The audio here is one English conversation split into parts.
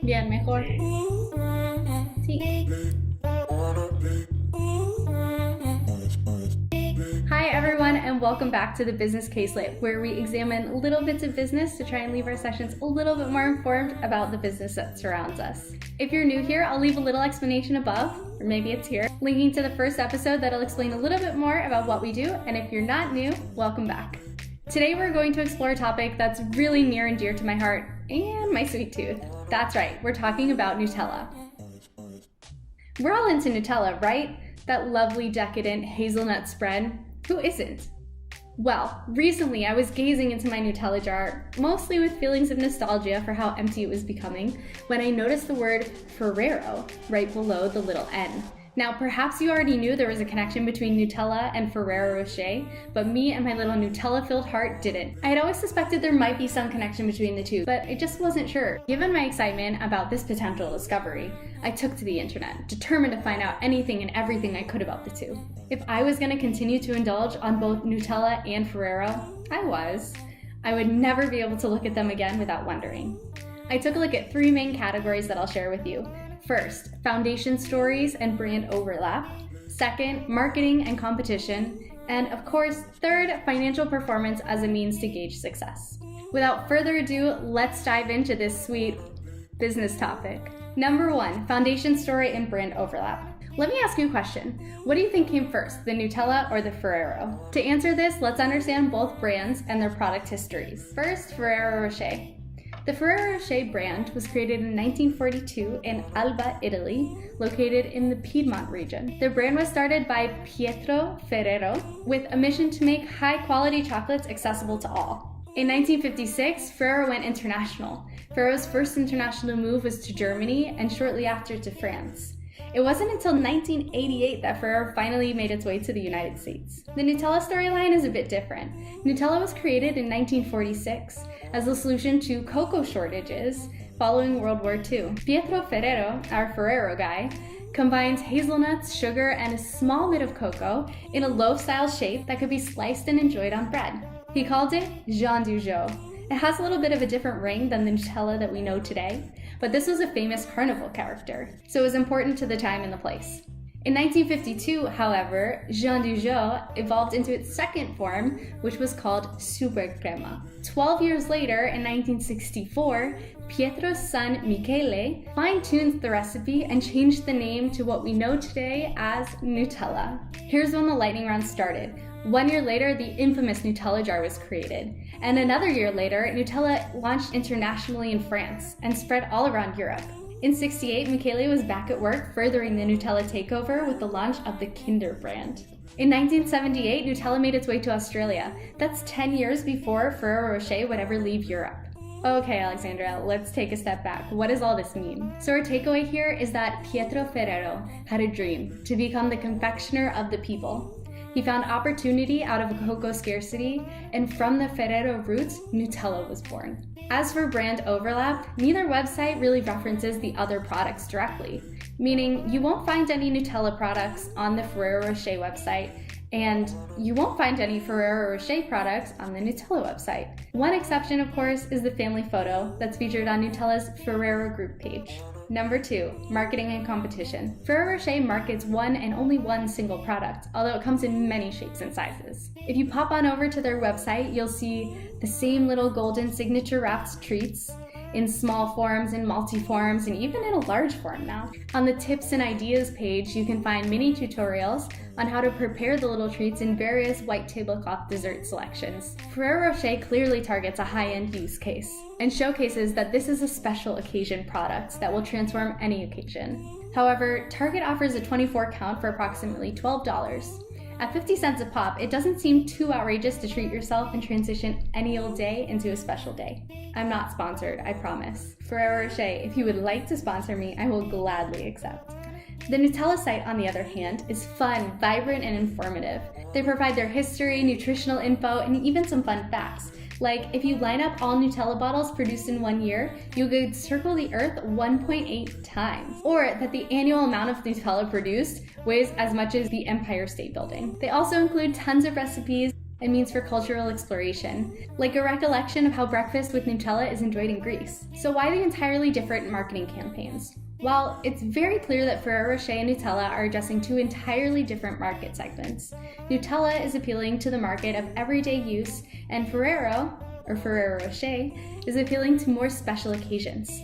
Bien, mejor. Sí. Hi everyone, and welcome back to the Business Caselette, where we examine little bits of business to try and leave our sessions a little bit more informed about the business that surrounds us. If you're new here, I'll leave a little explanation above, or maybe it's here, linking to the first episode that'll explain a little bit more about what we do, and if you're not new, welcome back. Today we're going to explore a topic that's really near and dear to my heart and my sweet tooth. That's right, we're talking about Nutella. We're all into Nutella, right? That lovely decadent hazelnut spread. Who isn't? Well, recently I was gazing into my Nutella jar, mostly with feelings of nostalgia for how empty it was becoming, when I noticed the word Ferrero right below the little N. Now, perhaps you already knew there was a connection between Nutella and Ferrero Rocher, but me and my little Nutella-filled heart didn't. I had always suspected there might be some connection between the two, but I just wasn't sure. Given my excitement about this potential discovery, I took to the internet, determined to find out anything and everything I could about the two. If I was going to continue to indulge on both Nutella and Ferrero, I would never be able to look at them again without wondering. I took a look at three main categories that I'll share with you. First, foundation stories and brand overlap. Second, marketing and competition. And of course, third, financial performance as a means to gauge success. Without further ado, let's dive into this sweet business topic. Number one, foundation story and brand overlap. Let me ask you a question. What do you think came first, the Nutella or the Ferrero? To answer this, let's understand both brands and their product histories. First, Ferrero Rocher. The Ferrero Rocher brand was created in 1942 in Alba, Italy, located in the Piedmont region. The brand was started by Pietro Ferrero with a mission to make high-quality chocolates accessible to all. In 1956, Ferrero went international. Ferrero's first international move was to Germany and shortly after to France. It wasn't until 1988 that Ferrero finally made its way to the United States. The Nutella storyline is a bit different. Nutella was created in 1946 as a solution to cocoa shortages following World War II. Pietro Ferrero, our Ferrero guy, combines hazelnuts, sugar, and a small bit of cocoa in a loaf-style shape that could be sliced and enjoyed on bread. He called it Jean du Jour. It has a little bit of a different ring than the Nutella that we know today, but this was a famous carnival character, so it was important to the time and the place. In 1952, however, Jean du Jour evolved into its second form, which was called Super Crema. 12 years later, in 1964, Pietro's son Michele fine-tuned the recipe and changed the name to what we know today as Nutella. Here's when the lightning round started. 1 year later, the infamous Nutella jar was created. And another year later, Nutella launched internationally in France and spread all around Europe. In '68, Michele was back at work furthering the Nutella takeover with the launch of the Kinder brand. In 1978, Nutella made its way to Australia. That's 10 years before Ferrero Rocher would ever leave Europe. Okay, Alexandra, let's take a step back. What does all this mean? So our takeaway here is that Pietro Ferrero had a dream to become the confectioner of the people. He found opportunity out of cocoa scarcity, and from the Ferrero roots, Nutella was born. As for brand overlap, neither website really references the other products directly, meaning you won't find any Nutella products on the Ferrero Rocher website, and you won't find any Ferrero Rocher products on the Nutella website. One exception, of course, is the family photo that's featured on Nutella's Ferrero group page. Number two, marketing and competition. Ferrero Rocher markets one and only one single product, although it comes in many shapes and sizes. If you pop on over to their website, you'll see the same little golden signature wrapped treats in small forms, in multi-forms, and even in a large form now. On the tips and ideas page, you can find mini tutorials on how to prepare the little treats in various white tablecloth dessert selections. Ferrero Rocher clearly targets a high-end use case and showcases that this is a special occasion product that will transform any occasion. However, Target offers a 24 count for approximately $12. At 50 cents a pop, it doesn't seem too outrageous to treat yourself and transition any old day into a special day. I'm not sponsored, I promise. Ferrero Rocher, if you would like to sponsor me, I will gladly accept. The Nutella site, on the other hand, is fun, vibrant, and informative. They provide their history, nutritional info, and even some fun facts. Like, if you line up all Nutella bottles produced in 1 year, you could circle the Earth 1.8 times. Or that the annual amount of Nutella produced weighs as much as the Empire State Building. They also include tons of recipes and means for cultural exploration, like a recollection of how breakfast with Nutella is enjoyed in Greece. So why the entirely different marketing campaigns? While it's very clear that Ferrero Rocher and Nutella are addressing two entirely different market segments. Nutella is appealing to the market of everyday use, and Ferrero Rocher, is appealing to more special occasions.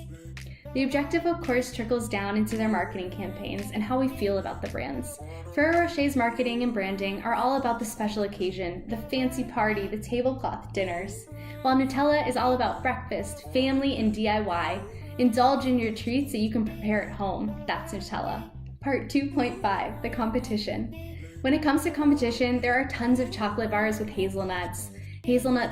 The objective, of course, trickles down into their marketing campaigns and how we feel about the brands. Ferrero Rocher's marketing and branding are all about the special occasion, the fancy party, the tablecloth dinners, while Nutella is all about breakfast, family, and DIY. Indulge in your treats that you can prepare at home. That's Nutella. Part 2.5, the competition. When it comes to competition, there are tons of chocolate bars with hazelnut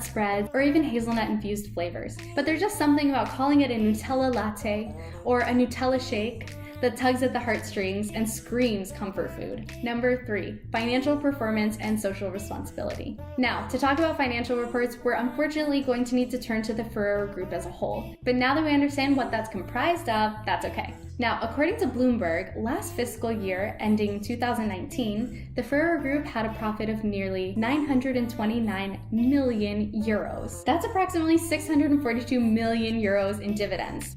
spreads, or even hazelnut-infused flavors. But there's just something about calling it a Nutella latte or a Nutella shake that tugs at the heartstrings and screams comfort food. Number 3, financial performance and social responsibility. Now, to talk about financial reports, we're unfortunately going to need to turn to the Ferrero Group as a whole. But now that we understand what that's comprised of, that's okay. Now, according to Bloomberg, last fiscal year, ending 2019, the Ferrero Group had a profit of nearly 929 million euros. That's approximately 642 million euros in dividends.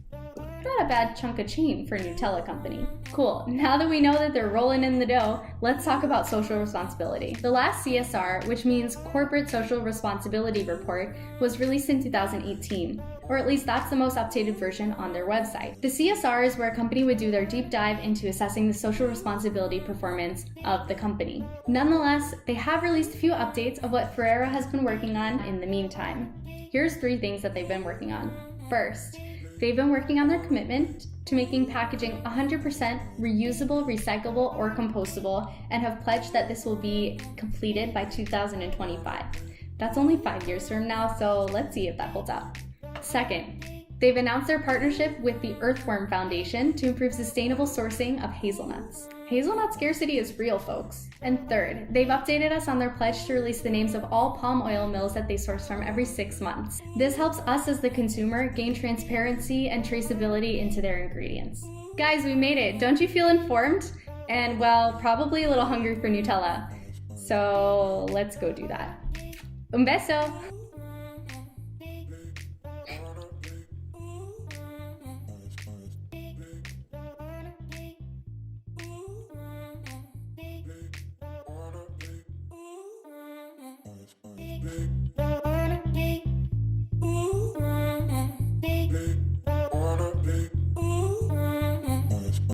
Not a bad chunk of change for a Nutella company. Cool, now that we know that they're rolling in the dough, let's talk about social responsibility. The last CSR, which means Corporate Social Responsibility Report, was released in 2018. Or at least that's the most updated version on their website. The CSR is where a company would do their deep dive into assessing the social responsibility performance of the company. Nonetheless, they have released a few updates of what Ferrero has been working on in the meantime. Here's 3 things that they've been working on. First, they've been working on their commitment to making packaging 100% reusable, recyclable, or compostable, and have pledged that this will be completed by 2025. That's only 5 years from now, so let's see if that holds up. Second, they've announced their partnership with the Earthworm Foundation to improve sustainable sourcing of hazelnuts. Hazelnut scarcity is real, folks. And third, they've updated us on their pledge to release the names of all palm oil mills that they source from every 6 months. This helps us as the consumer gain transparency and traceability into their ingredients. Guys, we made it. Don't you feel informed? And well, probably a little hungry for Nutella. So let's go do that. Un beso! Thank you.